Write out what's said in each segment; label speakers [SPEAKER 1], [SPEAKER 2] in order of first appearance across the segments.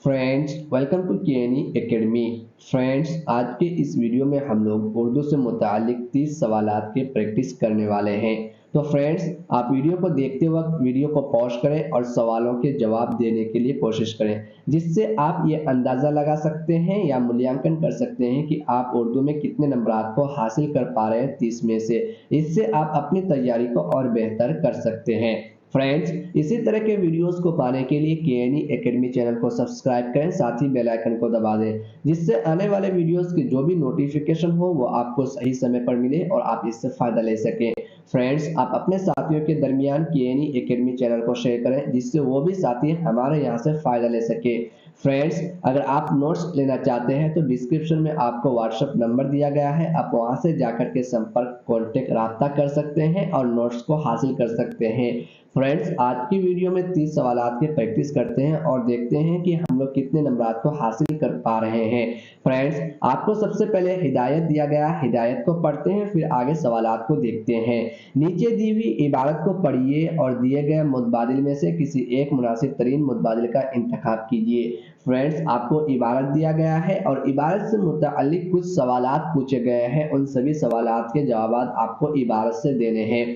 [SPEAKER 1] Friends, welcome to KNE academy. Friends, आज के इस वीडियो में हम लोग उर्दू से मुतालिक 30 सवालात के प्रैक्टिस करने वाले हैं। तो फ्रेंड्स, आप वीडियो को देखते वक्त वीडियो को पॉज करें और सवालों के जवाब देने के लिए कोशिश करें, जिससे आप ये अंदाज़ा लगा सकते हैं या मूल्यांकन कर सकते हैं कि आप उर्दू में कितने नंबरात को हासिल कर पा रहे हैं 30 में से। इससे आप अपनी तैयारी को और बेहतर कर सकते हैं। फ्रेंड्स, इसी तरह के वीडियोस को पाने के लिए केएनई एकेडमी चैनल को सब्सक्राइब करें, साथ ही बेल आइकन को दबा दें, जिससे आने वाले वीडियोस की जो भी नोटिफिकेशन हो वो आपको सही समय पर मिले और आप इससे फायदा ले सकें। फ्रेंड्स, आप अपने साथियों के दरमियान केएनई एकेडमी चैनल को शेयर करें, जिससे वो भी साथी हमारे यहाँ से फायदा ले सके। फ्रेंड्स, अगर आप नोट्स लेना चाहते हैं तो डिस्क्रिप्शन में आपको व्हाट्सएप नंबर दिया गया है, आप वहां से जाकर के संपर्क कॉन्टेक्ट राब्ता कर सकते हैं और नोट्स को हासिल कर सकते हैं। फ्रेंड्स, आज की वीडियो में 30 सवालात की प्रैक्टिस करते हैं और देखते हैं कि हम लोग कितने नंबरात को हासिल कर पा रहे हैं। फ्रेंड्स, आपको सबसे पहले हिदायत दिया गया, हिदायत को पढ़ते हैं, फिर आगे सवालात को देखते हैं। नीचे दी हुई इबारत को पढ़िए और दिए गए मुतबादिल में से किसी एक मुनासिब तरीन मुतबादिल का इंतखाब कीजिए। फ्रेंड्स, आपको इबारत दिया गया है और इबारत से मुताल्लिक कुछ सवालात पूछे गए हैं। उन सभी सवालात के जवाब आपको इबारत से देने हैं।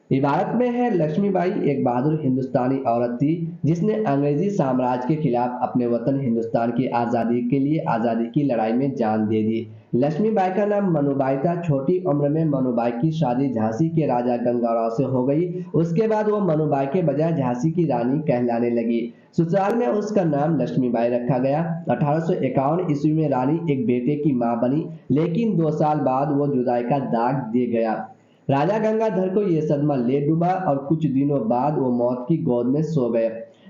[SPEAKER 1] इबारत में है, लक्ष्मीबाई एक बहादुर हिंदुस्तानी औरत थी जिसने अंग्रेजी साम्राज्य के खिलाफ अपने वतन हिंदुस्तान की आज़ादी के लिए आज़ादी की लड़ाई में जान दे दी। लक्ष्मीबाई का नाम मनुबाई था। छोटी उम्र में मनुबाई की शादी झांसी के राजा गंगाराव से हो गई। उसके बाद वो मनुबाई के बजाय झांसी की रानी कहलाने लगी। ससुराल में उसका नाम लक्ष्मीबाई रखा गया। 1851 ईस्वी में रानी एक बेटे की मां बनी, लेकिन 2 साल बाद वो जुदाई का दाग दे गया। राजा गंगाधर को यह सदमा ले डूबा और कुछ दिनों बाद वो मौत की गोद में सो गए।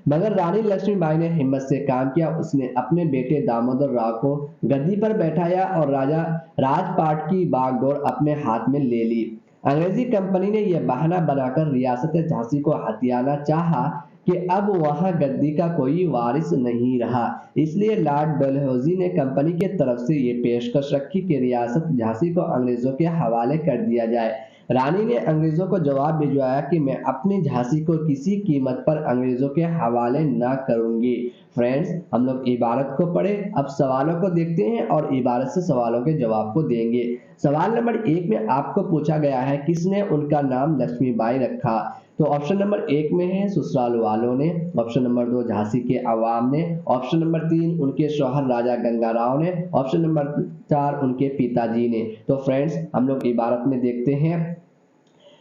[SPEAKER 1] मगर रानी लक्ष्मीबाई ने हिम्मत से काम किया। उसने अपने बेटे दामोदर राव को गद्दी पर बैठाया और राजा राजपाट की बागडोर अपने हाथ में ले ली। अंग्रेजी कंपनी ने यह बहाना बनाकर रियासत झांसी को हथियाना चाहा कि अब वहां गद्दी का कोई वारिस नहीं रहा। इसलिए लॉर्ड डलहौजी ने कंपनी के तरफ से ये पेशकश रखी कि रियासत झांसी को अंग्रेजों के हवाले कर दिया जाए। रानी ने अंग्रेजों को जवाब भिजवाया कि मैं अपनी झांसी को किसी कीमत पर अंग्रेजों के हवाले ना करूंगी। फ्रेंड्स, हम लोग इबारत को पढ़े, अब सवालों को देखते हैं और इबारत से सवालों के जवाब को देंगे। सवाल नंबर 1 में आपको पूछा गया है, किसने उनका नाम लक्ष्मीबाई रखा? तो ऑप्शन नंबर 1 में है ससुराल वालों ने, ऑप्शन नंबर 2 झांसी के अवाम ने, ऑप्शन नंबर 3 उनके शौहर राजा गंगाराव ने, ऑप्शन नंबर 4 उनके पिताजी ने। तो फ्रेंड्स, हम लोग इबारत में देखते हैं,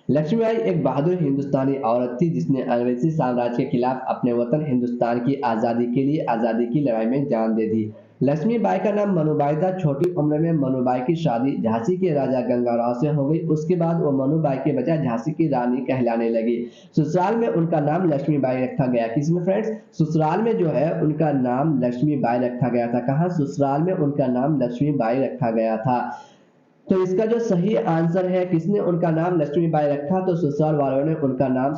[SPEAKER 1] लक्ष्मीबाई एक बहादुर हिंदुस्तानी औरत थी जिसने अंग्रेजी साम्राज्य के खिलाफ अपने वतन हिंदुस्तान की आज़ादी के लिए आज़ादी की लड़ाई में जान दे दी। लक्ष्मीबाई का नाम मनुबाई था। छोटी उम्र में मनुबाई की शादी झांसी के राजा गंगाराव से हो गई। उसके बाद वो मनुबाई के बजाय झांसी की रानी कहलाने लगी। ससुराल में उनका नाम लक्ष्मीबाई रखा गया। किसमें फ्रेंड्स? ससुराल में जो है उनका नाम लक्ष्मीबाई रखा गया था। कहाँ? ससुराल में उनका नाम लक्ष्मीबाई रखा गया था। तो इसका जो सही आंसर है, किसने उनका नाम लक्ष्मीबाई रखा? तो ससुराल वालों ने उनका नाम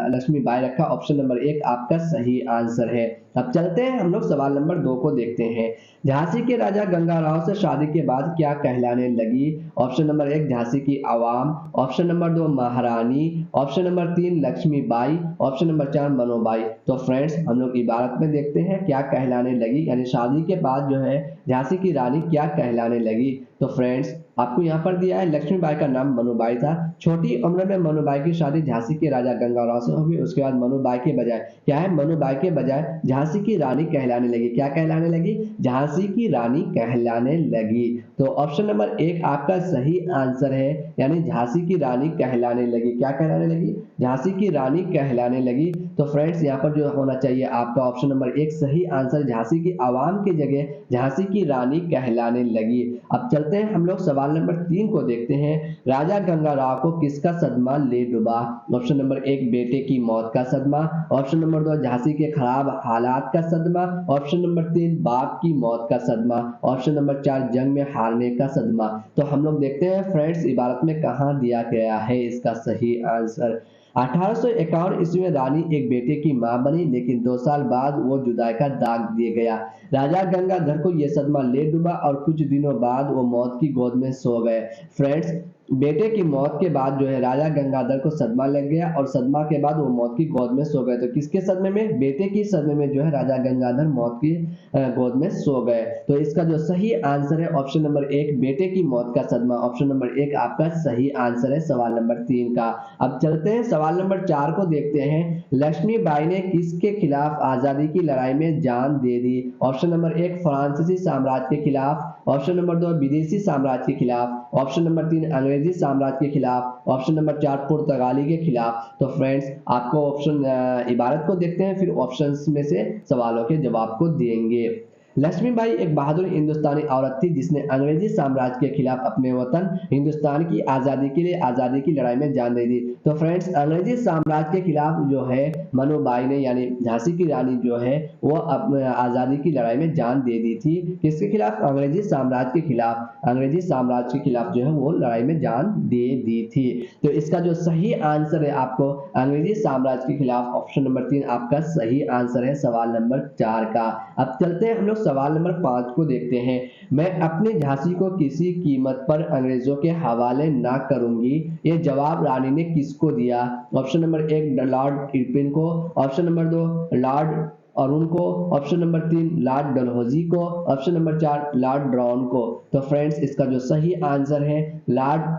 [SPEAKER 1] लक्ष्मीबाई रखा। ऑप्शन नंबर 1 आपका सही आंसर है। अब चलते हैं हम लोग सवाल नंबर 2 को देखते हैं। झांसी के राजा गंगाराव से शादी के बाद क्या कहलाने लगी? ऑप्शन नंबर 1 झांसी की आवाम, ऑप्शन नंबर 2 महारानी, option number 3 Lakshmibai, option number 4 Manobai. तो फ्रेंड्स, हम लोग इबारत में देखते हैं क्या कहलाने लगी, यानी शादी के बाद जो है झांसी की रानी क्या कहलाने लगी। तो फ्रेंड्स, आपको यहाँ पर दिया है, लक्ष्मीबाई का नाम मनुबाई था। छोटी उम्र में मनुबाई की शादी झांसी के राजा गंगाराव से हो गई। उसके बाद मनुबाई के बजाय क्या है, मनुबाई के बजाय झांसी की रानी कहलाने लगी। क्या कहलाने लगी? झांसी की रानी कहलाने लगी। तो ऑप्शन नंबर 1 आपका सही आंसर है, यानी झांसी की रानी कहलाने लगी। क्या कहलाने लगी? झांसी की रानी कहलाने लगी। तो फ्रेंड्स, यहाँ पर जो होना चाहिए आपका ऑप्शन नंबर 1 सही आंसर, झांसी की आवाम की जगह झांसी की रानी कहलाने लगी। अब चलते हैं हम लोग सवाल नंबर 3 को देखते हैं। राजा गंगाराव को किसका सदमा ले डूबा? ऑप्शन नंबर 1 बेटे की मौत का सदमा, ऑप्शन नंबर 2 झांसी के खराब हालात का सदमा, ऑप्शन नंबर 3 बाप की मौत का सदमा, ऑप्शन नंबर 4 जंग में हारने का सदमा। तो हम लोग देखते हैं फ्रेंड्स, इबारत में कहां दिया गया है इसका सही आंसर। 1851 ईस्वी में रानी एक बेटे की मां बनी, लेकिन 2 साल बाद वो जुदाई का दाग दिए गया। राजा गंगाधर को यह सदमा ले डूबा और कुछ दिनों बाद वो मौत की गोद में सो गए। फ्रेंड्स, बेटे की मौत के बाद जो है राजा गंगाधर को सदमा लग गया और सदमा के बाद वो मौत की गोद में सो गए। तो किसके सदमे में? बेटे की सदमे में जो है राजा गंगाधर मौत की गोद में सो गए। तो इसका जो सही आंसर है ऑप्शन नंबर 1, बेटे की मौत का सदमा। ऑप्शन नंबर 1 आपका सही आंसर है सवाल नंबर 3 का। अब चलते हैं सवाल नंबर 4 को देखते हैं। लक्ष्मीबाई ने किसके खिलाफ आजादी की लड़ाई में जान दे दी? ऑप्शन नंबर 1 फ्रांसीसी साम्राज्य के खिलाफ, ऑप्शन नंबर 2 विदेशी साम्राज्य के खिलाफ, ऑप्शन नंबर 3 अंग्रेजी साम्राज्य के खिलाफ, ऑप्शन नंबर 4 पुर्तगाली के खिलाफ। तो फ्रेंड्स आपको ऑप्शन इबारत को देखते हैं, फिर ऑप्शंस में से सवालों के जवाब को देंगे। लक्ष्मीबाई एक बहादुर हिंदुस्तानी औरत थी जिसने अंग्रेजी साम्राज्य के खिलाफ अपने वतन हिंदुस्तान की आजादी के लिए आजादी की लड़ाई में जान दे दी। तो फ्रेंड्स अंग्रेजी साम्राज्य के खिलाफ जो है मनुबाई ने यानी झांसी की रानी जो है वो आजादी की लड़ाई में जान दे दी थी। किसके खिलाफ? अंग्रेजी साम्राज्य के खिलाफ। अंग्रेजी साम्राज्य के खिलाफ जो है वो लड़ाई में जान दे दी थी। तो इसका जो सही आंसर है आपको अंग्रेजी साम्राज्य के खिलाफ ऑप्शन नंबर 3 आपका सही आंसर है सवाल नंबर 4 का। अब चलते हैं हम लोग सवाल नंबर 5 को देखते हैं। मैं अपनी झांसी को किसी कीमत पर अंग्रेजों के हवाले ना करूंगी, ये जवाब रानी ने किसको दिया? ऑप्शन नंबर 1 लॉर्ड इरविन को, ऑप्शन नंबर 2 लॉर्ड अरुण को, ऑप्शन नंबर 3 लॉर्ड डलहौजी को, ऑप्शन नंबर 4 लॉर्ड ड्रॉन को। तो फ्रेंड्स इसका जो सही आंसर है लॉर्ड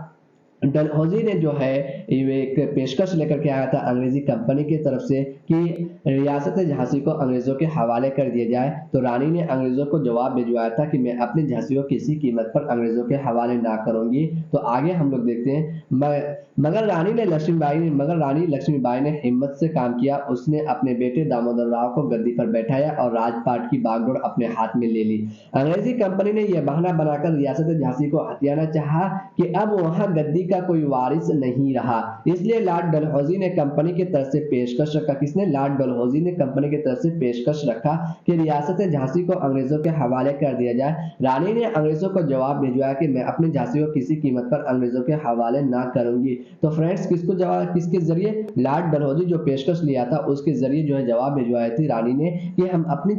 [SPEAKER 1] डलहौजी ने जो है ये एक पेशकश लेकर के आया था अंग्रेजी कंपनी की तरफ से कि रियासत झांसी को अंग्रेजों के हवाले कर दिया जाए। तो रानी ने अंग्रेजों को जवाब भिजवाया था कि मैं अपनी झांसी को किसी कीमत पर अंग्रेजों के हवाले ना करूंगी। तो आगे हम लोग देखते हैं मगर रानी लक्ष्मीबाई ने हिम्मत से काम किया। उसने अपने बेटे दामोदर राव को गद्दी पर बैठाया और राजपाट की बागडोर अपने हाथ में ले ली। अंग्रेजी कंपनी ने यह बहाना बनाकर रियासत झांसी को हथियाना चाहा कि अब वहां गद्दी का कोई वारिस नहीं रहा, इसलिए लॉर्ड डलहौजी ने कंपनी की तरफ से पेशकश रखा। किसने? लॉर्ड डलहौजी ने कंपनी की तरफ से पेशकश रखा कि रियासत झांसी को अंग्रेजों के हवाले कर दिया जाए। रानी ने अंग्रेजों को जवाब भिजवाया कि मैं अपनी झांसी को किसी कीमत पर अंग्रेजों के हवाले ना करूंगी। तो फ्रेंड्स किसको जवाब किसके जरिए? लॉर्ड डलहौजी जो पेशकश लिया था उसके जरिए जो है जवाब भिजवाया थी रानी ने कि हम अपनी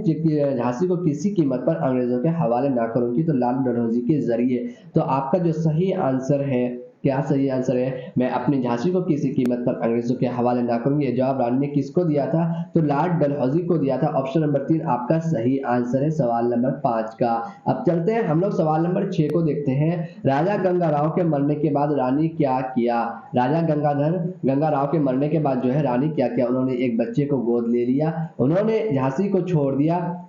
[SPEAKER 1] झांसी को किसी कीमत पर अंग्रेजों के हवाले ना करूंगी। तो लॉर्ड डलहौजी के जरिए। तो आपका जो सही आंसर है, क्या सही आंसर है? मैं अपनी झांसी को किसी कीमत पर अंग्रेजों के हवाले ना करूंगी। ये जवाब रानी ने किसको दिया था? तो लॉर्ड डलहौजी को दिया था। ऑप्शन नंबर 3 आपका सही आंसर है सवाल नंबर 5 का। अब चलते हैं हम लोग सवाल नंबर 6 को देखते हैं। राजा गंगा राव के मरने के बाद रानी क्या किया? राजा गंगा राव के मरने के बाद जो है रानी क्या किया? उन्होंने एक बच्चे को गोद ले लिया, उन्होंने झांसी को छोड़ दिया।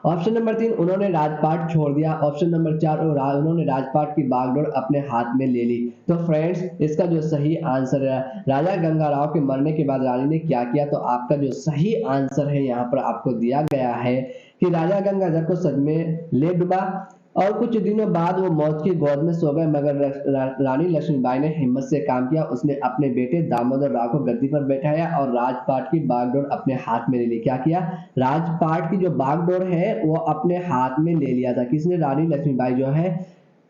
[SPEAKER 1] ऑप्शन नंबर 3 उन्होंने राजपाट छोड़ दिया। ऑप्शन नंबर 4 उन्होंने राजपाट की बागडोर अपने हाथ में ले ली। तो फ्रेंड्स इसका जो सही आंसर है राजा गंगा राव के मरने के बाद रानी ने क्या किया? तो आपका जो सही आंसर है यहाँ पर आपको दिया गया है कि राजा गंगाधर को सदमे ले डूबा और कुछ दिनों बाद वो मौत की गोद में सो गए, मगर रानी लक्ष्मीबाई ने हिम्मत से काम किया। उसने अपने बेटे दामोदर राव को गद्दी पर बैठाया और राजपाट की बागडोर अपने हाथ में ले ली। क्या किया? राजपाट की जो बागडोर है वो अपने हाथ में ले लिया था। किसने? रानी लक्ष्मीबाई जो है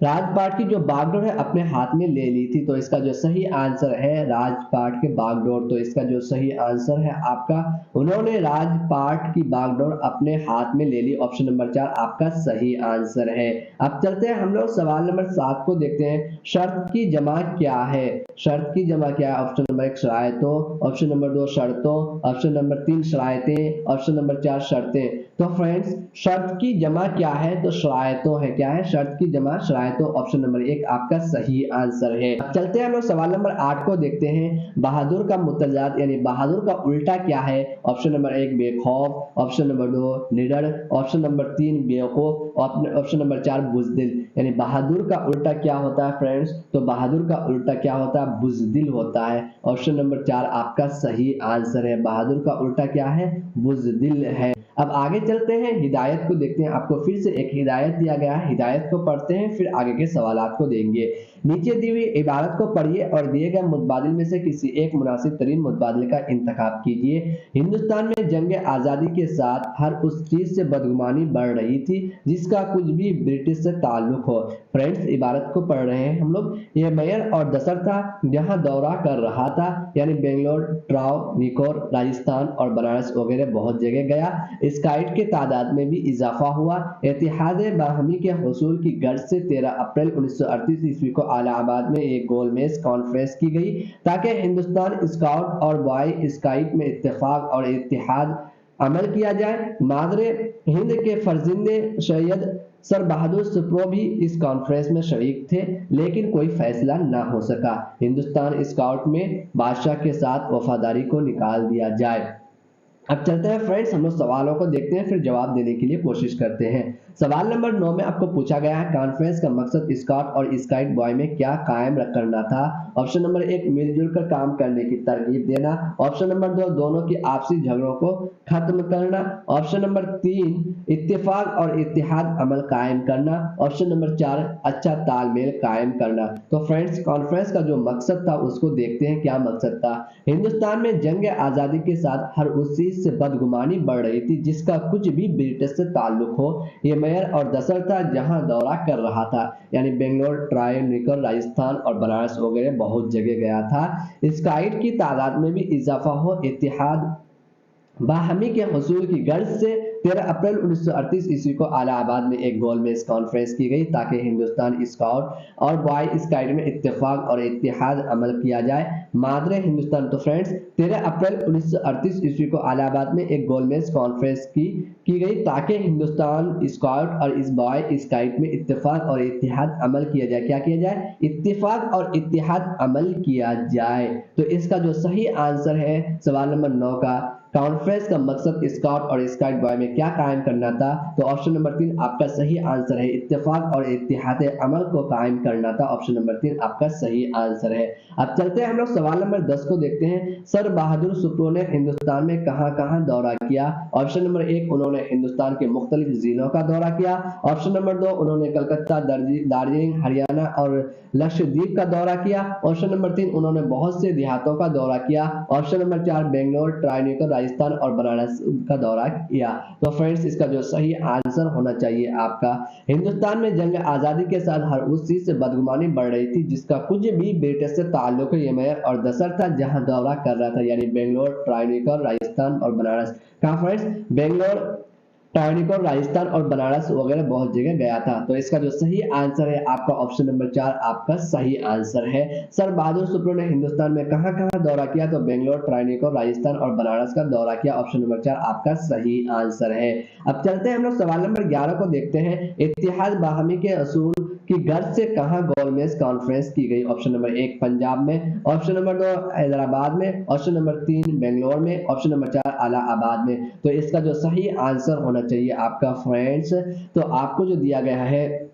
[SPEAKER 1] राजपाट की जो बागडोर है अपने हाथ में ले ली थी। तो इसका जो सही आंसर है राजपाट के बागडोर। तो इसका जो सही आंसर है आपका उन्होंने राजपाट की बागडोर अपने हाथ में ले ली। ऑप्शन नंबर 4 आपका सही आंसर है। अब चलते हैं हम लोग सवाल नंबर 7 को देखते हैं। शर्त की जमा क्या है? शर्त की जमा क्या है? ऑप्शन नंबर 1 शरायतों, ऑप्शन नंबर 2 शर्तों, ऑप्शन नंबर 3 शरायतें, ऑप्शन नंबर 4 शर्तें। तो फ्रेंड्स शर्त की जमा क्या है? तो शरायतों है। क्या है? शर्त की जमा शरायतों। ऑप्शन नंबर 1 आपका सही आंसर है। अब चलते हैं हम लोग सवाल नंबर 8 को देखते हैं। बहादुर का मुतजाद यानी बहादुर का उल्टा क्या है? ऑप्शन नंबर 1 बेखौफ, ऑप्शन नंबर 2 निडर, ऑप्शन नंबर 3 बेवकूफ, ऑप्शन नंबर 4 बुजदिल। यानी बहादुर का उल्टा क्या होता है फ्रेंड्स? तो बहादुर का उल्टा क्या होता है? बुजदिल होता है। ऑप्शन नंबर 4 आपका सही आंसर है। बहादुर का उल्टा क्या है? बुजदिल है। अब आगे चलते हैं, हिदायत को देखते हैं। आपको फिर से एक हिदायत दिया गया है, हिदायत को पढ़ते हैं फिर आगे के सवालात को देंगे। नीचे दी हुई इबारत को पढ़िए और दिए गए मुतबादिल में से किसी एक मुनासिब तरीन मुतबादले का इंतखाब कीजिए। हिंदुस्तान में जंग आज़ादी के साथ हर उस चीज से बदगुमानी बढ़ रही थी जिसका कुछ भी ब्रिटिश से ताल्लुक हो। फ्रेंड्स इबारत को पढ़ रहे हैं हम लोग। ये मेयर और दसर था जहां दौरा कर रहा था, यानी बेंगलोर, ट्राव, निकोर, राजस्थान और बनारस वगैरह बहुत जगह गया। स्काइट के तादाद में भी इजाफा हुआ। इत्तेहाद बाहमी के हुसूल की गर्ज से 13 अप्रैल 1938 ईस्वी को इलाहाबाद में एक गोलमेज कॉन्फ्रेंस की गई ताकि हिंदुस्तान स्काउट और बॉय स्काउट में इत्तेफाक और इत्तेहाद अमल किया जाए। मादरे हिंद के फर्जिंदे सैयद सर बहादुर सुप्रो भी इस कॉन्फ्रेंस में शरीक थे, लेकिन कोई फैसला ना हो सका। हिंदुस्तान स्काउट में बादशाह के साथ वफादारी को निकाल दिया जाए। अब चलते हैं फ्रेंड्स, हम लोग सवालों को देखते हैं, फिर जवाब देने के लिए कोशिश करते हैं। सवाल नंबर 9 में आपको पूछा गया है कॉन्फ्रेंस का मकसद स्काउट और स्काउट बॉय में क्या कायम करना था। ऑप्शन नंबर 1 मिलजुल कर काम करने की तरगीब देना। ऑप्शन नंबर 2 दोनों की आपसी झगड़ों को खत्म करना। ऑप्शन नंबर 3 इत्तेफाक और इत्तेहाद अमल कायम करना। ऑप्शन नंबर 4 अच्छा तालमेल कायम करना। तो फ्रेंड्स, कॉन्फ्रेंस का जो मकसद था उसको देखते हैं क्या मकसद था। हिंदुस्तान में जंग आजादी के साथ हर उस चीज से बदगुमानी बढ़ रही थी जिसका कुछ भी ब्रिटिश से ताल्लुक हो। ये मेयर और दसर था जहां दौरा कर रहा था, यानी बेंगलोर, ट्राई, निकर, राजस्थान और बनारस वगैरह बहुत जगह गया था। स्काउट की तादाद में भी इजाफा हो। इत्तेहाद बाहमी के हुसूल की गर्ज से 13 अप्रैल 1938 ईस्वी को इलाहाबाद में एक गोलमेज कॉन्फ्रेंस की गई ताकि हिंदुस्तान स्काउट और बॉय स्काउट में इत्तेफाक और इत्तेहाद अमल किया जाए। मादरे हिंदुस्तान, तो फ्रेंड्स 13 अप्रैल 1938 ईस्वी को इलाहाबाद में एक गोलमेज कॉन्फ्रेंस की गई ताकि हिंदुस्तान स्काउट और इस बॉय स्काउट में इत्तेफाक और इत्तेहाद अमल किया जाए। क्या किया जाए? इत्तेफाक और इत्तेहाद अमल किया जाए। तो इसका जो सही आंसर है सवाल नंबर 9 का, कॉन्फ्रेंस का मकसद स्काउट और स्काउट बॉय में क्या कायम करना था, तो ऑप्शन नंबर 3 आपका सही आंसर है। इत्तेफाक और इत्तेहाद अमल को कायम करना था। ऑप्शन नंबर 3 आपका सही आंसर है। अब चलते हैं हम लोग सवाल नंबर 10 को देखते हैं। सर बहादुर सुप्रो ने हिंदुस्तान में कहां-कहां दौरा किया। ऑप्शन नंबर 1 उन्होंने हिंदुस्तान के मुख्तलिफ जिलों का दौरा किया। ऑप्शन नंबर 2 उन्होंने कलकत्ता, दार्जिलिंग, हरियाणा और लक्षद्वीप का दौरा किया। ऑप्शन नंबर 3 उन्होंने बहुत से देहातों का दौरा किया। ऑप्शन नंबर 4 बेंगलोर, ट्राइनिकर, राजस्थान और बनारस का दौरा किया। तो फ्रेंड्स, इसका जो सही आंसर होना चाहिए आपका, हिंदुस्तान में जंग आजादी के साथ हर उस चीज से बदगुमानी बढ़ रही थी जिसका कुछ भी ब्रिटिश से ताल्लुक ये मेयर और दसर था जहां दौरा कर रहा था, यानी बेंगलोर, ट्राइनिकर, राजस्थान और बनारस। कहां फ्रेंड्स? बेंगलोर, ट्राइनिकर, राजस्थान और बनारस वगैरह बहुत जगह गया था। तो इसका जो सही आंसर है आपका ऑप्शन नंबर 4 आपका सही आंसर है। सर बहादुर सुप्रो ने हिंदुस्तान में कहां-कहां दौरा किया, तो बेंगलोर, ट्राइनिकर, राजस्थान और बनारस का दौरा किया। ऑप्शन नंबर 4 आपका सही आंसर है। अब चलते हैं हम लोग सवाल नंबर 11 को देखते हैं। इत्तेहाद बाहमी के असूल की गर्ज से कहां गोलमेज कॉन्फ्रेंस की गई। ऑप्शन नंबर 1 पंजाब में, ऑप्शन नंबर 2 हैदराबाद में, ऑप्शन नंबर 3 बेंगलोर में, ऑप्शन नंबर 4 इलाहाबाद में। तो इसका जो सही आंसर होना चाहिए आपका फ्रेंड्स, तो आपको जो दिया गया है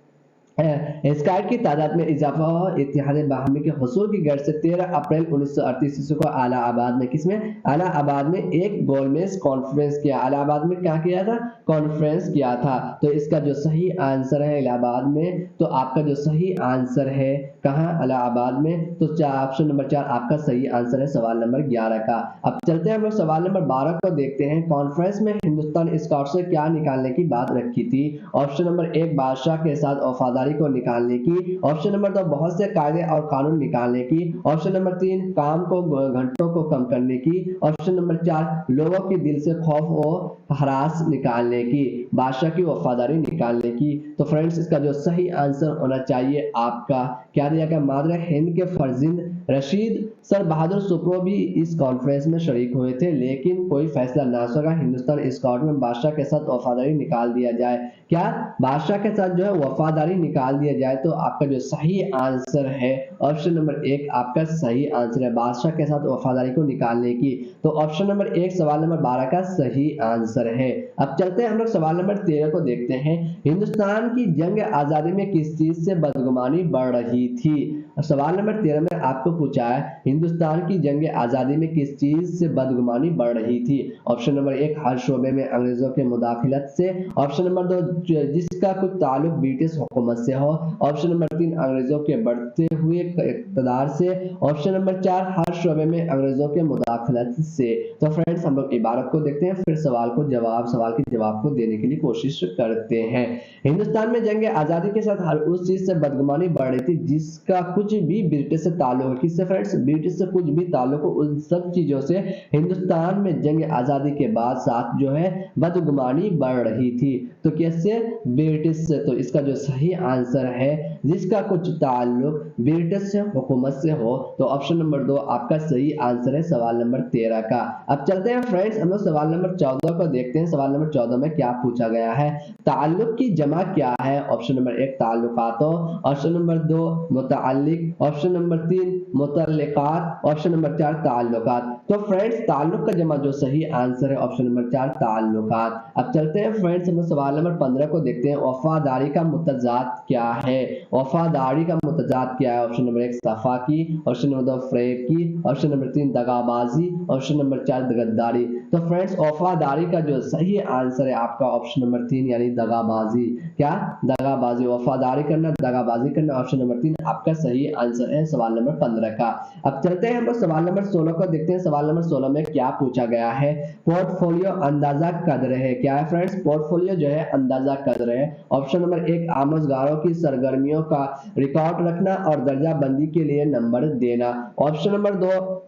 [SPEAKER 1] स्काउट की तादाद में इजाफा हुआ। इत्तेहाद बाहमी के हुसूल की गर्ज से 13 अप्रैल 1938 ईस्वी को इलाहाबाद में, किसमें? इलाहाबाद में एक गोलमेज कॉन्फ्रेंस किया। इलाहाबाद में क्या किया था? कॉन्फ्रेंस किया था। तो इसका जो सही आंसर है इलाहाबाद में, तो आपका जो सही आंसर है कहां? इलाहाबाद में। तो ऑप्शन नंबर 4 आपका सही आंसर है सवाल नंबर 11 का। अब चलते हैं हम लोग सवाल नंबर 12 को देखते हैं। कॉन्फ्रेंस में हिंदुस्तान स्काउट से क्या निकालने की बात रखी थी। ऑप्शन नंबर 1 बादशाह के साथ वफादारी को निकालने की। ऑप्शन नंबर 2 बहुत से कायदे और कानून निकालने की। ऑप्शन नंबर 3 काम को घंटों को कम करने की। ऑप्शन नंबर 4 लोगों के दिल से खौफ और हरास निकालने की, बादशाह की वफादारी निकालने की। तो फ्रेंड्स, इसका जो सही आंसर होना चाहिए आपका, क्या दिया गया? मादरे हिंद के फर्जिंद रशीद सर बहादुर सुप्रो भी इस कॉन्फ्रेंस में शरीक हुए थे, लेकिन कोई फैसला ना सका। हिंदुस्तान स्काउट में बादशाह के साथ वफादारी निकाल दिया जाए। क्या? बादशाह के साथ जो है वफादारी निकाल दिया जाए। तो आपका जो सही आंसर है ऑप्शन नंबर 1 आपका सही आंसर है, बादशाह के साथ वफादारी को निकालने की। तो ऑप्शन नंबर 1 सवाल नंबर 12 का सही आंसर है। अब चलते हैं हम लोग सवाल नंबर 13 को देखते हैं। हिंदुस्तान की जंग आजादी में किस चीज से बदगुमानी बढ़ रही थी। सवाल नंबर 13 में आपको पूछा है हिंदुस्तान की जंग आजादी में किस चीज से बदगुमानी बढ़ रही थी। ऑप्शन नंबर 1 हर शोबे में अंग्रेजों के मुदाखिलत से। ऑप्शन नंबर 2 जिसका कुछ ताल्लुक ब्रिटिश हुकूमत से हो। ऑप्शन नंबर 3 अंग्रेजों के बढ़ते हुए इक़्तिदार से। ऑप्शन नंबर 4 हर शोबे में अंग्रेजों के मुदाखलत से। तो फ्रेंड्स, हम लोग इबारत को देखते हैं, फिर सवाल के जवाब को देने के लिए कोशिश करते हैं। हिंदुस्तान में जंग आजादी के साथ हर उस चीज से बदगुमानी बढ़ रही थी जिसका कुछ भी ब्रिटिश से ताल्लुक है। किससे फ्रेंड्स? ब्रिटिश ब्रिटिश से कुछ भी ताल्लुक हो, उन सब चीजों से हिंदुस्तान में जंग आजादी के बाद साथ जो है बदगुमानी बढ़ रही थी। तो कैसे? ब्रिटिश से। तो इसका जो सही आंसर है जिसका कुछ ताल्लुक ब्रिटिश से हुकूमत से हो, तो ऑप्शन नंबर 2 आपका सही आंसर है सवाल नंबर 13 का। अब चलते हैं फ्रेंड्स, हम लोग सवाल नंबर 14 को देखते हैं। सवाल नंबर 14 में क्या पूछा गया है? ताल्लुक की जमा क्या है? ऑप्शन नंबर 1 ताल्लुकातों, ऑप्शन नंबर 2 मुतअल्लिक, ऑप्शन नंबर 3 मुतअल्लिकात, ऑप्शन नंबर 4 ताल्लुकात। तो फ्रेंड्स ताल्लुक का जमा जो सही आंसर है ऑप्शन नंबर 4 ताल्लुकात। अब चलते हैं फ्रेंड्स, हम सवाल नंबर 15 को देखते हैं। वफादारी का मुतजाद क्या है? वफादारी का मुतजाद क्या है? ऑप्शन नंबर 1 सफाकी, ऑप्शन नंबर 2 फरेब की, ऑप्शन नंबर 3 दगाबाजी, ऑप्शन नंबर 4 गद्दारी। तो फ्रेंड्स वफादारी का जो सही आंसर है आपका ऑप्शन नंबर 3 यानी दगाबाजी। क्या? दगाबाजी। वफादारी करना, दगाबाजी करना, ऑप्शन नंबर 3 आपका सही आंसर है सवाल नंबर 15 का। अब चलते हैं हम लोग सवाल नंबर 16 को देखते हैं। सवाल नंबर 16 में क्या पूछा गया है? पोर्टफोलियो अंदाजा कदर है। क्या है फ्रेंड्स? पोर्टफोलियो जो है अंदाजा कदर है। ऑप्शन नंबर 1 आमोजगारों की सरगर्मियों का रिकॉर्ड रखना और दर्जा बंदी के लिए नंबर देना। ऑप्शन नंबर 2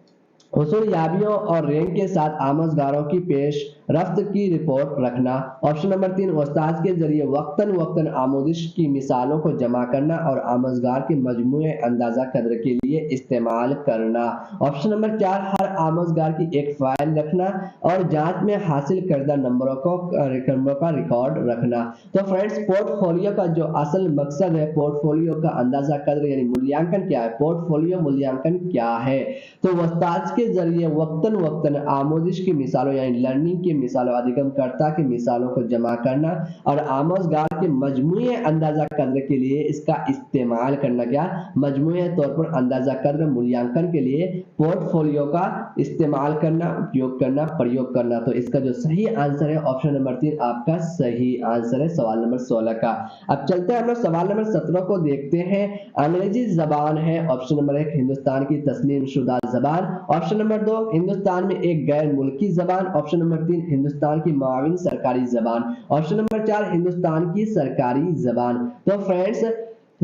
[SPEAKER 1] हुसूलयाबियों और रैंक के साथ आमोजगारों की पेश रफ्त की रिपोर्ट रखना। ऑप्शन नंबर 3 उस्ताद के जरिए वक्तन वक्तन आमोदिश की मिसालों को जमा करना और आमोजगार के मजमूए अंदाजा कदर के लिए इस्तेमाल करना। ऑप्शन नंबर 4 हर आमोजगार की एक फाइल रखना और जांच में हासिल करदा नंबरों का रिकॉर्ड रखना। तो फ्रेंड्स पोर्टफोलियो का जो असल मकसद है, पोर्टफोलियो का अंदाजा कदर यानी मूल्यांकन क्या है? पोर्टफोलियो मूल्यांकन क्या है? तो उस्ताद के जरिए वक्तन वक्तन आमोदिश की मिसालों यानी लर्निंग की मिसालों, अधिगमकर्ता की मिसालों को जमा करना और आमोजगार के मजमूए अंदाजा कद्र के लिए इसका इस्तेमाल करना। क्या? मजमूए तौर पर अंदाजा कद्र मूल्यांकन के लिए पोर्टफोलियो का इस्तेमाल करना, उपयोग करना, प्रयोग करना। तो इसका जो सही आंसर है ऑप्शन नंबर 3 आपका सही आंसर है सवाल नंबर 16 का। अब चलते हैं हम लोग सवाल नंबर 17 को देखते हैं। अंग्रेजी जबान है ऑप्शन नंबर 1 हिंदुस्तान की तस्लीम शुदा जबान, ऑप्शन नंबर 2 हिंदुस्तान में एक गैर मुल्की जबान, ऑप्शन नंबर 3 हिंदुस्तान की माविन सरकारी जबान, ऑप्शन नंबर 4 हिंदुस्तान की सरकारी जबान। तो फ्रेंड्स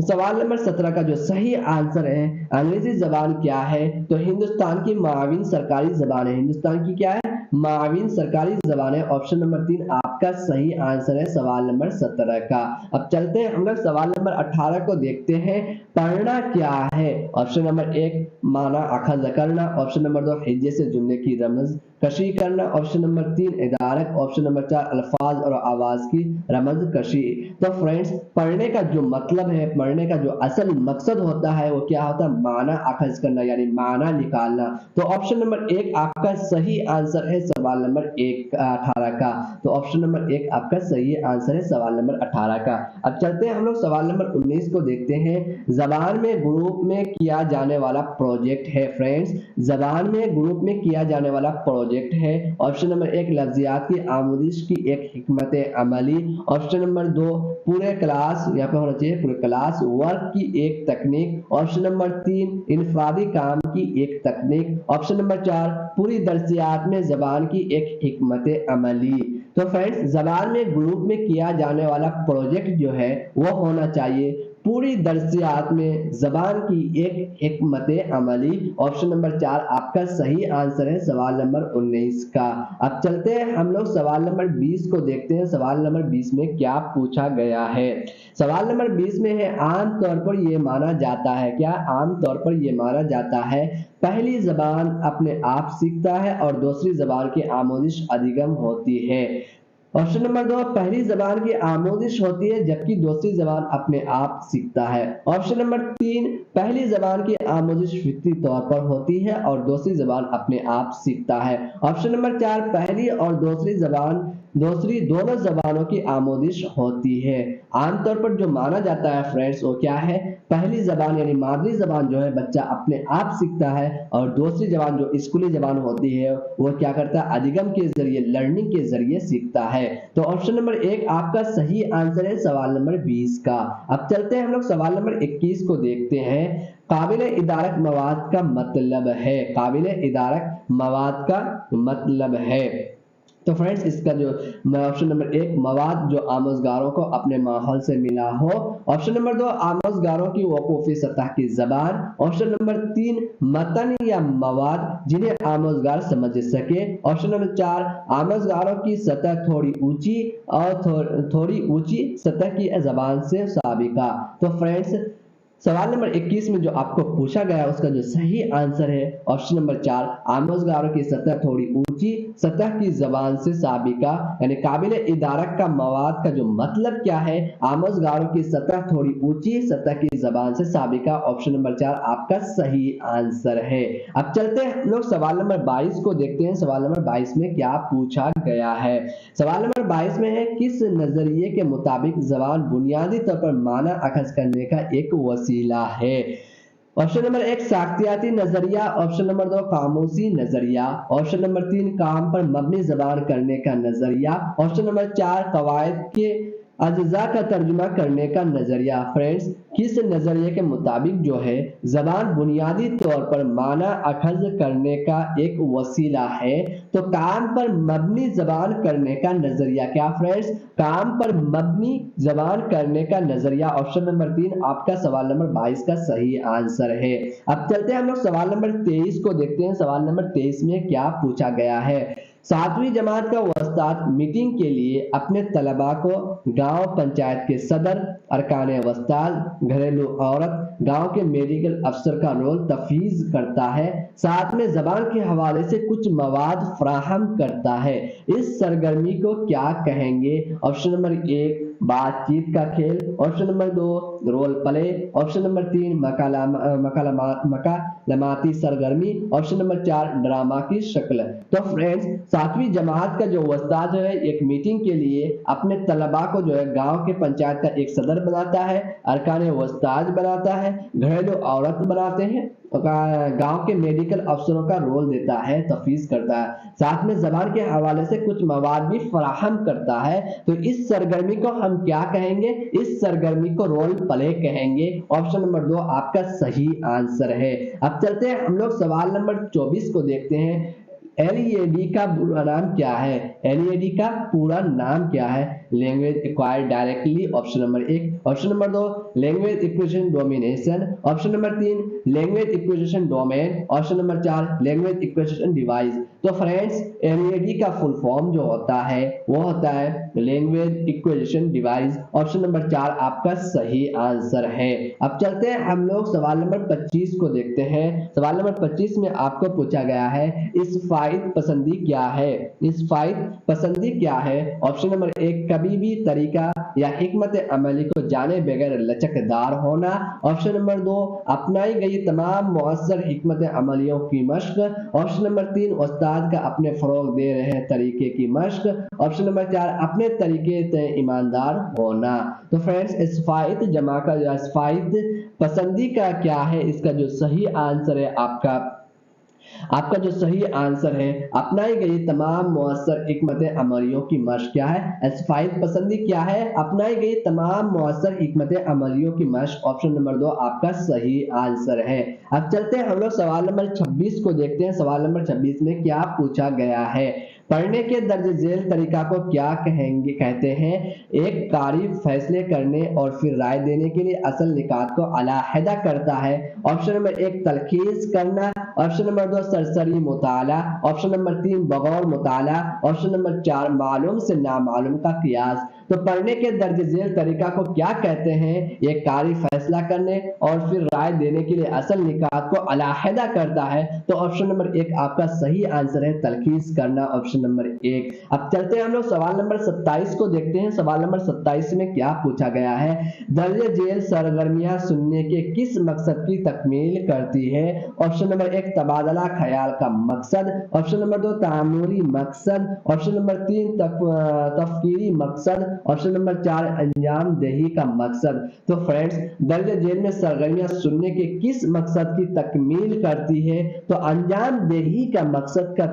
[SPEAKER 1] सवाल नंबर 17 का जो सही आंसर है अंग्रेजी जबान क्या है? तो हिंदुस्तान की माविन सरकारी जबान है। हिंदुस्तान की क्या है? माविन सरकारी जबान है। ऑप्शन नंबर 3 आपका सही आंसर है सवाल नंबर 17 का। अब चलते हैं हम लोग सवाल नंबर 18 को देखते हैं। पढ़ना क्या है? ऑप्शन नंबर 1 माना अखज़ करना, ऑप्शन नंबर 2 हिज्जे से जुमले की रमज कशी करना, ऑप्शन नंबर 3 इदारक, ऑप्शन नंबर 4 अल्फाज और आवाज की रमज कशी। तो फ्रेंड्स पढ़ने का जो मतलब है, पढ़ने का जो असल मकसद होता है वो क्या होता है? माना अखज़ करना यानी माना निकालना। तो ऑप्शन नंबर 1 आपका सही आंसर है सवाल नंबर 18 का। तो ऑप्शन नंबर 1 आपका सही आंसर है सवाल नंबर 18 का। अब चलते हैं हम लोग सवाल नंबर 19 को देखते हैं। जबान में ग्रुप में किया जाने वाला प्रोजेक्ट है। फ्रेंड्स जबान में ग्रुप में किया जाने वाला प्रोजेक्ट है। ऑप्शन नंबर 1 लफ्जियात की आमोदिश की एक हिकमत अमली, ऑप्शन नंबर 2 पूरे क्लास यहाँ पे होना चाहिए पूरे क्लास वर्क की एक तकनीक, ऑप्शन नंबर 3 इनफरादी काम की एक तकनीक, ऑप्शन नंबर 4 पूरी दर्सियात में जबान की एक हिकमत अमली। तो फ्रेंड्स जबान में ग्रुप में किया जाने वाला प्रोजेक्ट जो है वो होना चाहिए पूरी दर्सियात में जबान की एक हिकमत अमली। ऑप्शन नंबर 4 आपका सही आंसर है सवाल नंबर 19 का। अब चलते हैं हम लोग सवाल नंबर 20 को देखते हैं। सवाल नंबर 20 में क्या पूछा गया है? सवाल नंबर 20 में है आम तौर पर यह माना जाता है। क्या? आम तौर पर यह माना जाता है पहली जबान अपने आप सीखता है और दूसरी जबान की आमोदिश अधिगम होती है। ऑप्शन नंबर 2 पहली जबान की आमोदिश होती है जबकि दूसरी जबान अपने आप सीखता है। ऑप्शन नंबर 3 पहली जबान की आमोदिश फितरी तौर पर होती है और दूसरी जबान अपने आप सीखता है। ऑप्शन नंबर 4 पहली और दूसरी दोनों जबानों की आमोदिश होती है। आमतौर पर जो माना जाता है फ्रेंड्स वो क्या है? पहली जबान यानी मादरी जबान जो है बच्चा अपने आप सीखता है और दूसरी जबान जो स्कूली जबान होती है वो क्या करता है? अधिगम के जरिए लर्निंग के जरिए सीखता है। तो ऑप्शन नंबर 1 आपका सही आंसर है सवाल नंबर 20 का। अब चलते हैं हम लोग सवाल नंबर 21 को देखते हैं। काबिले इदारक मवाद का मतलब है। काबिले इदारक मवाद का मतलब है। तो फ्रेंड्स इसका जो ऑप्शन नंबर 1 मवाद जो आमोजगारों को अपने माहौल से मिला हो। ऑप्शन नंबर 2 आमोजगारों की वकूफी सतह की जबान। ऑप्शन नंबर 3 मतन या मवाद जिन्हें आमोजगार समझ सके। ऑप्शन नंबर 4 आमोजगारों की सतह थोड़ी ऊंची और थोड़ी ऊंची सतह की जबान से साबिका। तो फ्रेंड्स सवाल नंबर 21 में जो आपको पूछा गया उसका जो सही आंसर है ऑप्शन नंबर 4 आमोजगारों की सतह थोड़ी ऊंची सतह की जबान से साबिका, यानी काबिल इदारक का मवाद का जो मतलब क्या है, आमोजगारों की सतह थोड़ी ऊंची सतह की जबान से साबिका। ऑप्शन नंबर 4 आपका सही आंसर है। अब चलते हैं हम लोग सवाल नंबर 22 को देखते हैं। सवाल नंबर 22 में क्या पूछा गया है। सवाल नंबर 22 में है किस नजरिए के मुताबिक जबान बुनियादी तौर पर माना अखज करने का एक वसीला है। ऑप्शन नंबर 1 साख्तियाती नजरिया। ऑप्शन नंबर 2 खामोशी नजरिया। ऑप्शन नंबर 3 काम पर मबनी जबान करने का नजरिया। ऑप्शन नंबर 4 कवायद के अज्जा का तर्जुमा करने का नजरिया। फ्रेंड्स किस नजरिए के मुताबिक जो है जबान बुनियादी तौर पर माना अखज करने का एक वसीला है, तो काम पर मबनी जबान करने का नजरिया क्या फ्रेंड्स, काम पर मबनी जबान करने का नजरिया। ऑप्शन नंबर 3 आपका सवाल नंबर 22 का सही आंसर है। अब चलते हैं हम लोग सवाल नंबर 23 को देखते हैं। सवाल नंबर 23 में क्या पूछा गया है। 7वीं जमात का उस्ताद मीटिंग के लिए अपने तलबा को गांव पंचायत के सदर, अरकान उस्ताद, घरेलू औरत, गांव के मेडिकल अफसर का रोल तफवीज करता है, साथ में जबान के हवाले से कुछ मवाद फराहम करता है। इस सरगर्मी को क्या कहेंगे। ऑप्शन नंबर 1 बातचीत का खेल। Option number 2 role play. Option number 3 मकालमाती सरगर्मी। ऑप्शन नंबर 4 ड्रामा की शक्ल। तो फ्रेंड्स 7वीं जमात का जो उस्ताद है एक मीटिंग के लिए अपने तलबा को जो है गांव के पंचायत का एक सदर बनाता है, अरकान उस्ताद बनाता है, घरेलू औरत बनाते हैं, गांव के मेडिकल अफसरों का रोल देता है, तफवीज करता है, साथ में जबान के हवाले से कुछ मवाद भी फराहम करता है। तो इस सरगर्मी को हम क्या कहेंगे, इस सरगर्मी को रोल प्ले कहेंगे। ऑप्शन नंबर 2 आपका सही आंसर है। अब चलते हैं हम लोग सवाल नंबर 24 को देखते हैं। एलईडी का पूरा नाम क्या है। एलईडी का पूरा नाम क्या है। Language acquired directly. Option number 1। Option number 2 language acquisition domination. Option number 3 language acquisition domain. Option number 4 language acquisition device. तो फ्रेंड्स एलईडी का फुल फॉर्म जो होता है वो होता है language acquisition device. Option number 4 आपका सही आंसर है। अब चलते हैं हम लोग सवाल नंबर 25 को देखते हैं। सवाल नंबर 25 में आपको पूछा गया है इस फाइद पसंदी क्या है। इस फाइद पसंदी क्या है। ऑप्शन नंबर 1 कभी भी तरीका या हिकमत अमली को जाने बगैर लचकदार होना। ऑप्शन नंबर 2 अपनाई गई तमाम मुअस्सर हिकमत अमलियों की मश्क। ऑप्शन नंबर 3 उस्ताद का अपने फरोग दे रहे तरीके की मश्क। ऑप्शन नंबर 4 अपने तरीके से ईमानदार होना। तो फ्रेंड्स इस्फाइद जमा का जो इस्फाइद पसंदी का क्या है, इसका जो सही आंसर है आपका जो सही आंसर है अपनाई गई तमाम मुअस्सर हिकमत अमलियों की मश्क क्या है। इस्फाइद पसंदी क्या है, अपनाई गई तमाम मुअस्सर हिकमत अमलियों की मश्क। ऑप्शन नंबर 2 आपका सही आंसर है। अब चलते हैं हम लोग सवाल नंबर 26 को देखते हैं। सवाल नंबर 26 में क्या पूछा गया है। पढ़ने के दर्ज झेल तरीका को क्या कहते हैं। एक कारी फैसले करने और फिर राय देने के लिए असल निकात को अलहदा करता है। ऑप्शन नंबर 1 तलखीस करना। ऑप्शन नंबर 2 सरसरी मुताला। ऑप्शन नंबर 3 बगौर मुताला। ऑप्शन नंबर 4 मालूम से नामालूम का कियास। तो पढ़ने के दर्ज झेल तरीका को क्या कहते हैं। एक कारी फैसला करने और फिर राय देने के लिए असल निकात को अलहदा करता है। तो ऑप्शन नंबर 1 आपका सही आंसर है तलखीस करना। Option number 1। अब चलते हैं हम लोग सवाल नंबर 27 को देखते हैं। सवाल नंबर 27 में क्या पूछा गया है। दर्ज झेल सरगर्मियां सुनने के किस मकसद की तकमील करती है। ऑप्शन नंबर 1 तबादला ख्याल का मकसद। ऑप्शन नंबर 2 तामुरी मकसद। ऑप्शन नंबर 3 तफकीरी मकसद। ऑप्शन नंबर 4 अंजाम दही का मकसद। तो फ्रेंड्स दर्ज झेल में सरगर्मियां सुनने के किस मकसद की तकमील करती है? तो अंजामदेही का मकसद का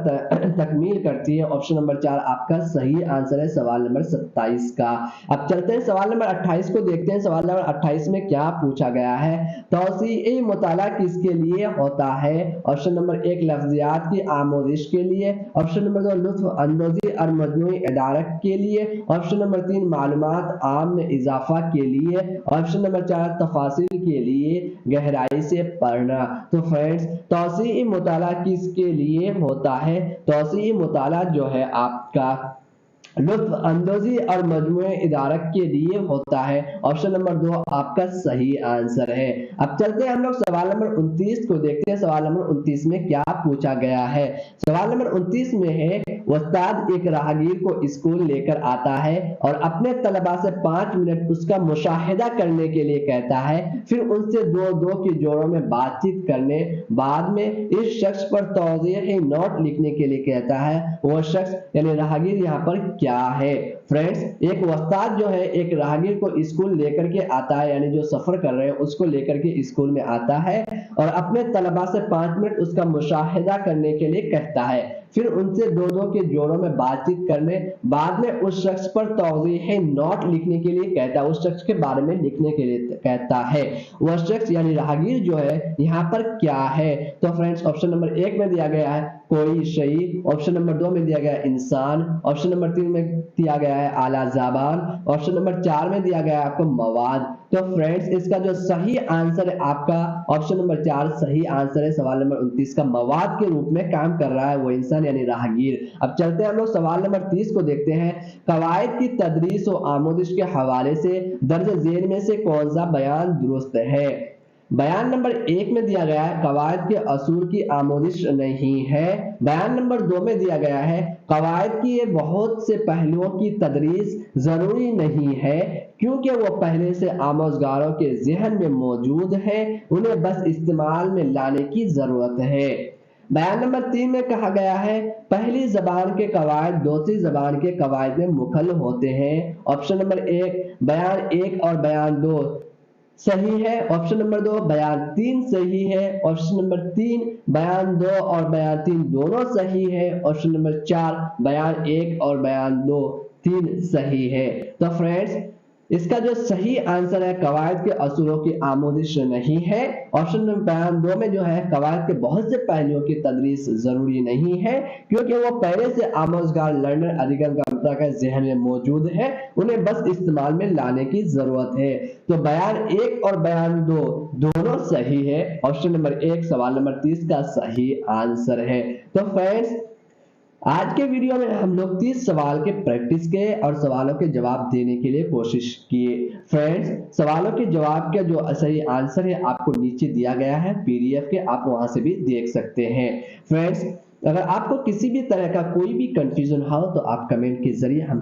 [SPEAKER 1] तकमील करती है। ऑप्शन नंबर 4 आपका सही आंसर है सवाल नंबर 27 का। अब चलते हैं सवाल नंबर 28 को देखते हैं। सवाल नंबर 28 में क्या पूछा गया है? तौसीई मुताला किसके लिए होता है? ऑप्शन नंबर 1 लफ्जियात की आमोदिश के लिए, ऑप्शन नंबर 2 लुत्फ अंदोजी और मजमूई इदारत के लिए, ऑप्शन नंबर 3 मालूमात आम में इजाफा के लिए, ऑप्शन नंबर 4 तफासिल के लिए गहराई से पढ़ना। तो फ्रेंड्स तौसीई मुताला किसके लिए होता है? तौसीई मुताला जो है आपका लुत्फ अंदोजी और मजमूए इदारत के लिए होता है। ऑप्शन नंबर 2 आपका सही आंसर है। अब चलते हैं हम लोग सवाल नंबर 29 को देखते हैं। सवाल नंबर 29 में क्या पूछा गया है? सवाल नंबर 29 में है उस्ताद एक राहगीर को स्कूल लेकर आता है और अपने तलबा से 5 मिनट उसका मुशाहिदा करने के लिए कहता है, फिर उनसे दो के जोड़ों में बातचीत करने, बाद में इस शख्स पर तौज़ीही नोट लिखने के लिए कहता है। वो शख्स यानी राहगीर यहाँ पर क्या है? फ्रेंड्स एक उस्ताद जो है एक राहगीर को स्कूल लेकर के आता है, यानी जो सफर कर रहे हैं उसको लेकर के स्कूल में आता है और अपने तलबा से 5 मिनट उसका मुशाहिदा करने के लिए कहता है, फिर उनसे दो के जोड़ों में बातचीत करने, बाद में उस शख्स पर तौज़ीही नोट लिखने के लिए कहता है, उस शख्स के बारे में लिखने के लिए कहता है। वह शख्स यानी राहगीर जो है यहाँ पर क्या है? तो फ्रेंड्स ऑप्शन नंबर 1 में दिया गया है कोई शई, ऑप्शन नंबर 2 में दिया गया है इंसान, ऑप्शन नंबर 3 में दिया गया है आला ज़बान, ऑप्शन नंबर 4 में दिया गया है आपको मवाद। तो फ्रेंड्स इसका जो सही आंसर है आपका ऑप्शन नंबर 4 सही आंसर है। सवाल नंबर 29 का मवाद के रूप में काम कर रहा है वो इंसान यानी राहगीर। अब चलते हैं हम लोग सवाल नंबर 30 को देखते हैं। कवायद की तदरीस और आमोदिश के हवाले से दर्ज झेल में से कौन सा बयान दुरुस्त है? बयान नंबर 1 में दिया गया है कवायद के असूल की आमोदिश नहीं है। बयान नंबर 2 में दिया गया है कवायद की ये बहुत से पहलुओं की तदरीस जरूरी नहीं है क्योंकि वो पहले से आमोजगारों के जहन में मौजूद है, उन्हें बस इस्तेमाल में लाने की जरूरत है। बयान नंबर 3 में कहा गया है पहली जबान के कवायद दूसरी जबान के कवायद में मुखल होते हैं। ऑप्शन नंबर 1 बयान 1 और बयान 2 सही है, ऑप्शन नंबर 2 बयान 3 सही है, ऑप्शन नंबर 3 बयान 2 और बयान 3 दोनों सही है, ऑप्शन नंबर 4 बयान 1 और बयान 2 3 सही है। तो फ्रेंड्स इसका जो सही आंसर है कवायद के असूलों की आमोदिश नहीं है। ऑप्शन नंबर बयान 2 में जो है कवायद के बहुत से पहलुओं की तदरीस जरूरी नहीं है क्योंकि वो पहले से आमोजगार लर्नर अधिगम का जहन में मौजूद है, उन्हें बस इस्तेमाल में लाने की जरूरत है। तो बयान 1 और बयान 2 दोनों सही है। ऑप्शन नंबर 1 सवाल नंबर 30 का सही आंसर है। तो फ्रेंड्स आज के वीडियो में हम लोग 30 सवाल के प्रैक्टिस के और सवालों के जवाब देने के लिए कोशिश किए। फ्रेंड्स सवालों के जवाब का जो सही आंसर है आपको नीचे दिया गया है पीडीएफ के, आप वहां से भी देख सकते हैं। फ्रेंड्स अगर आपको किसी भी तरह का कोई भी कंफ्यूजन हो तो आप कमेंट के जरिए हम